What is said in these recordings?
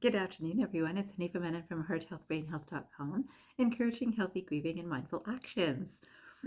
Good afternoon, everyone. It's Hanifa Menon from hearthealthbrainhealth.com, encouraging healthy grieving and mindful actions.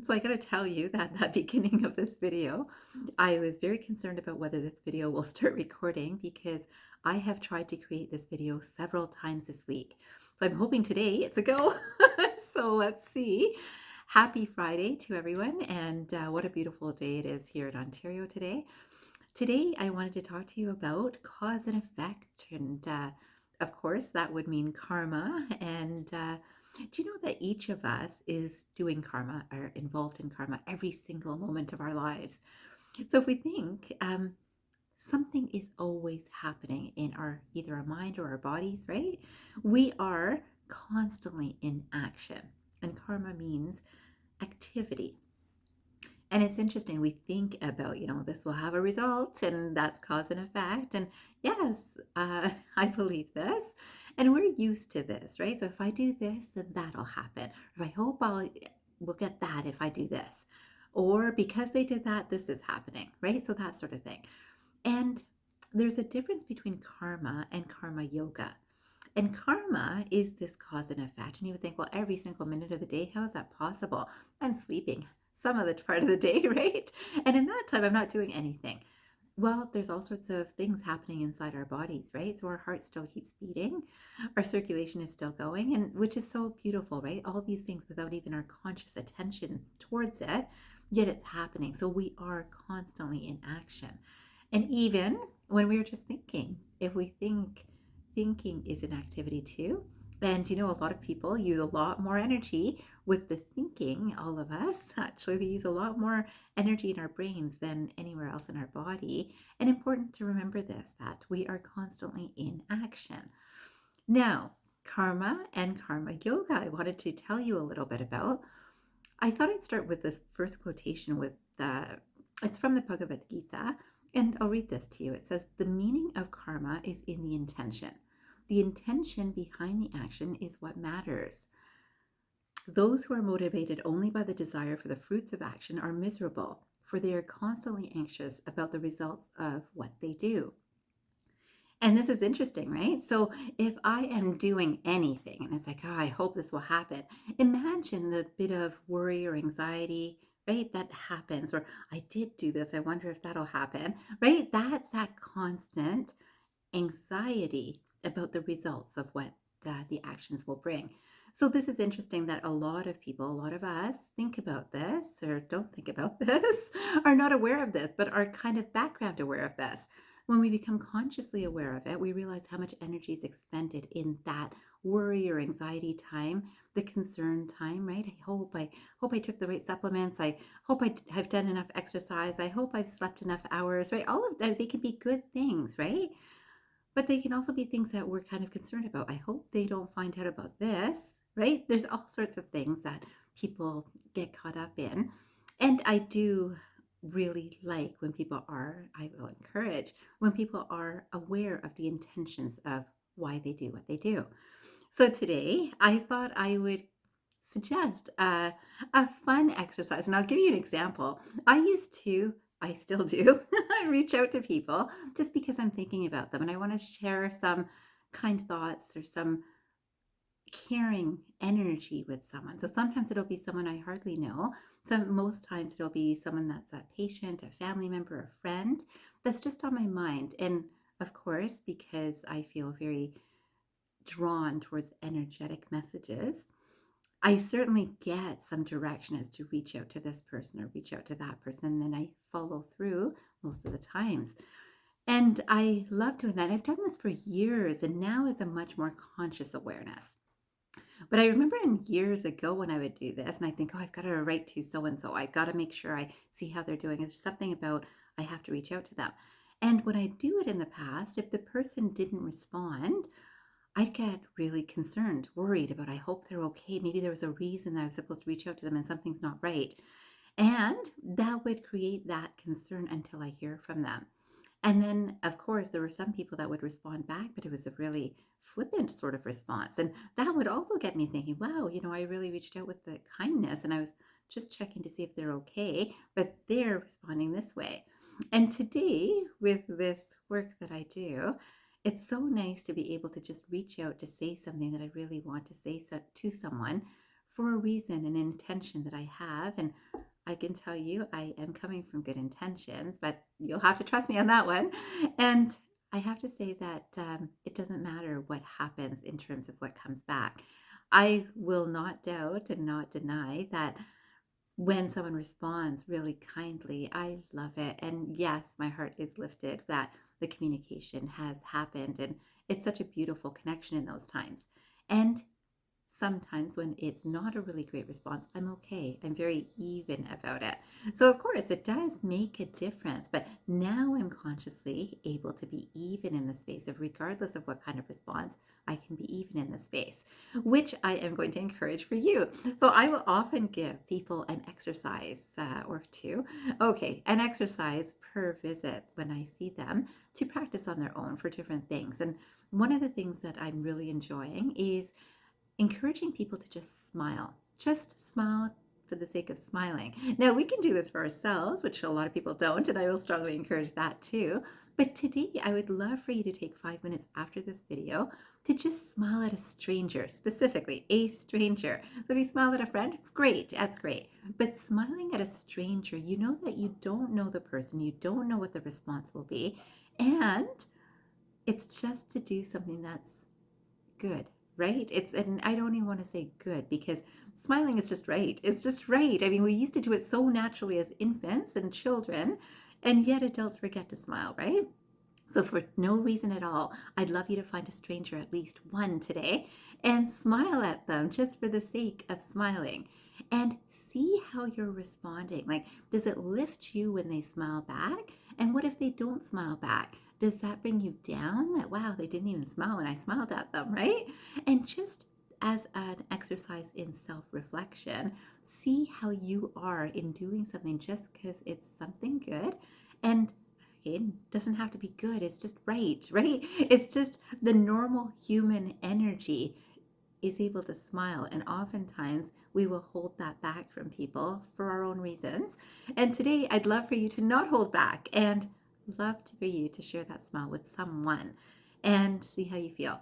So I got to tell you that that beginning of this video, I was very concerned about whether this video will start recording because I have tried to create this video several times this week. So I'm hoping today it's a go. So let's see. Happy Friday to everyone, and what a beautiful day it is here in Ontario today. Today, I wanted to talk to you about cause and effect. And of course, that would mean karma. And do you know that each of us is doing karma or involved in karma every single moment of our lives? So if we think something is always happening in our either our mind or our bodies, right? We are constantly in action. And karma means activity. And it's interesting, we think about, this will have a result and that's cause and effect. And yes, I believe this. And we're used to this, right? So if I do this, then that'll happen. If I hope we'll get that if I do this. Or because they did that, this is happening, right? So that sort of thing. And there's a difference between karma and karma yoga. And karma is this cause and effect. And you would think, well, every single minute of the day, how is that possible? I'm sleeping some of the part of the day, right? And in that time, I'm not doing anything. Well, there's all sorts of things happening inside our bodies, right? So our heart still keeps beating, our circulation is still going, and which is so beautiful, right? All these things without even our conscious attention towards it, yet it's happening. So we are constantly in action. And even when we're just thinking, if we think thinking is an activity too. And a lot of people use a lot more energy with the thinking, all of us. Actually, we use a lot more energy in our brains than anywhere else in our body. And important to remember this, that we are constantly in action. Now, karma and karma yoga, I wanted to tell you a little bit about. I thought I'd start with this first quotation it's from the Bhagavad Gita, and I'll read this to you. It says, "The meaning of karma is in the intention. The intention behind the action is what matters. Those who are motivated only by the desire for the fruits of action are miserable, for they are constantly anxious about the results of what they do." And this is interesting, right? So if I am doing anything and it's like, oh, I hope this will happen, imagine the bit of worry or anxiety, right? That happens, or I did do this, I wonder if that'll happen, right? That's that constant anxiety about the results of what the actions will bring. So this is interesting that a lot of people, a lot of us think about this or don't think about this, are not aware of this, but are kind of background aware of this. When we become consciously aware of it, we realize how much energy is expended in that worry or anxiety time, the concern time, right? I hope I took the right supplements. I hope have done enough exercise. I hope I've slept enough hours, right? All of that, they can be good things, right? But they can also be things that we're kind of concerned about. I hope they don't find out about this, right? There's all sorts of things that people get caught up in. And I do really like when I will encourage when people are aware of the intentions of why they do what they do. So today I thought I would suggest a fun exercise. And I'll give you an example. I still do, I reach out to people just because I'm thinking about them and I want to share some kind thoughts or some caring energy with someone. So sometimes it'll be someone I hardly know. Most times it'll be someone that's a patient, a family member, a friend that's just on my mind. And of course, because I feel very drawn towards energetic messages, I certainly get some direction as to reach out to this person or reach out to that person. Then I follow through most of the times. And I love doing that. I've done this for years, and now it's a much more conscious awareness. But I remember in years ago when I would do this, and I think, oh, I've got to write to so and so. I've got to make sure I see how they're doing. There's something about I have to reach out to them. And when I do it in the past, if the person didn't respond, I'd get really concerned, worried about, I hope they're okay. Maybe there was a reason that I was supposed to reach out to them and something's not right. And that would create that concern until I hear from them. And then, of course, there were some people that would respond back, but it was a really flippant sort of response. And that would also get me thinking, wow, I really reached out with the kindness and I was just checking to see if they're okay, but they're responding this way. And today, with this work that I do, It's so nice to be able to just reach out to say something that I really want to say to someone for a reason, an intention that I have. And I can tell you, I am coming from good intentions, but you'll have to trust me on that one. And I have to say that it doesn't matter what happens in terms of what comes back. I will not doubt and not deny that when someone responds really kindly, I love it. And yes, my heart is lifted that the communication has happened. And it's such a beautiful connection in those times. And sometimes when it's not a really great response, I'm okay. I'm very even about it. So, of course, it does make a difference. But now I'm consciously able to be even in the space of, regardless of what kind of response, I can be even in the space, which I am going to encourage for you. So, I will often give people an exercise or two. Okay, an exercise per visit when I see them to practice on their own for different things. And one of the things that I'm really enjoying is encouraging people to just smile for the sake of smiling. Now, we can do this for ourselves, which a lot of people don't, and I will strongly encourage that too. But today, I would love for you to take 5 minutes after this video to just smile at a stranger, specifically a stranger. So if you smile at a friend, great, that's great. But smiling at a stranger, you know that you don't know the person, you don't know what the response will be, and it's just to do something that's good, right? And I don't even want to say good because smiling is just right. It's just right. I mean, we used to do it so naturally as infants and children, and yet adults forget to smile, right? So for no reason at all, I'd love you to find a stranger, at least one today, and smile at them just for the sake of smiling. And see how you're responding. Like, does it lift you when they smile back? And what if they don't smile back? Does that bring you down? That, wow, they didn't even smile when I smiled at them, right? And just as an exercise in self-reflection, see how you are in doing something just because it's something good. And it doesn't have to be good. It's just right, right? It's just the normal human energy is able to smile. And oftentimes we will hold that back from people for our own reasons. And today I'd love for you to not hold back and love for you to share that smile with someone and see how you feel.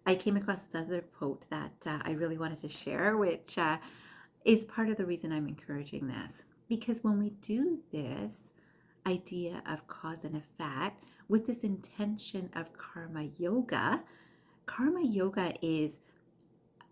I came across this other quote that I really wanted to share, which is part of the reason I'm encouraging this. Because when we do this idea of cause and effect with this intention of karma yoga is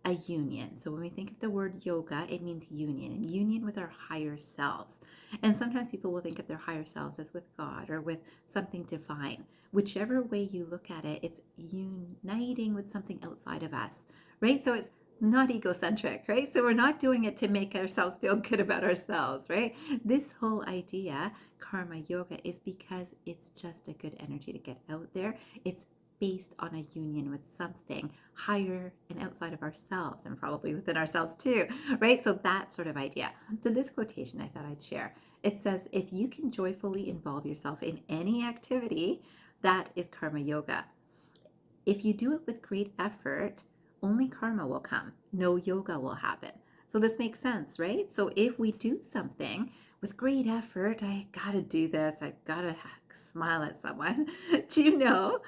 a union. So when we think of the word yoga, it means union, and union with our higher selves. And sometimes people will think of their higher selves as with God or with something divine. Whichever way you look at it, it's uniting with something outside of us, right? So it's not egocentric, right? So we're not doing it to make ourselves feel good about ourselves, right? This whole idea, karma yoga, is because it's just a good energy to get out there. It's based on a union with something higher and outside of ourselves, and probably within ourselves too, right? So that sort of idea. So this quotation I thought I'd share. It says, if you can joyfully involve yourself in any activity, that is karma yoga. If you do it with great effort, only karma will come. No yoga will happen. So this makes sense, right? So if we do something with great effort, I gotta do this, I gotta smile at someone, do you know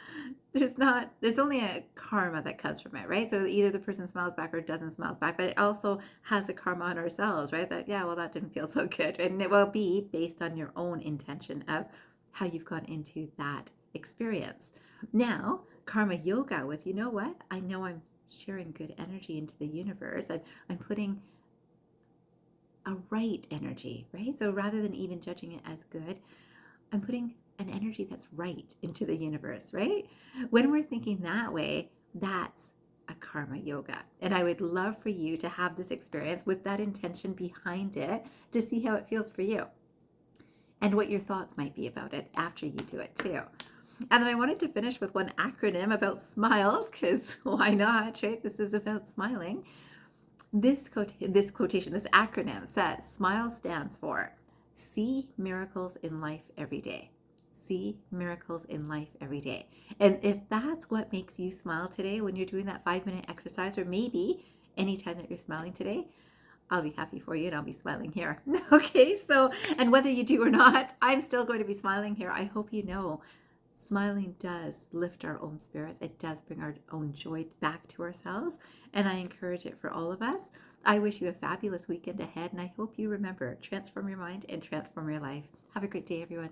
there's only a karma that comes from it, right? So either the person smiles back or doesn't smiles back, but it also has a karma on ourselves, right? That, yeah, well, that didn't feel so good. And it will be based on your own intention of how you've gone into that experience. Now, karma yoga with, you know what? I know I'm sharing good energy into the universe. I'm putting a right energy, right? So rather than even judging it as good, I'm putting an energy that's right into the universe, right? When we're thinking that way, that's a karma yoga. And I would love for you to have this experience with that intention behind it to see how it feels for you and what your thoughts might be about it after you do it too. And then I wanted to finish with one acronym about smiles, because why not, right? This is about smiling. This quotation, this acronym says, SMILE stands for see miracles in life every day. See miracles in life every day. And if that's what makes you smile today when you're doing that 5-minute exercise, or maybe anytime that you're smiling today, I'll be happy for you and I'll be smiling here. Okay, so, and whether you do or not, I'm still going to be smiling here. I hope you know Smiling does lift our own spirits. It does bring our own joy back to ourselves, and I encourage it for all of us. I wish you a fabulous weekend ahead, and I hope you remember, transform your mind and transform your life. Have a great day, everyone.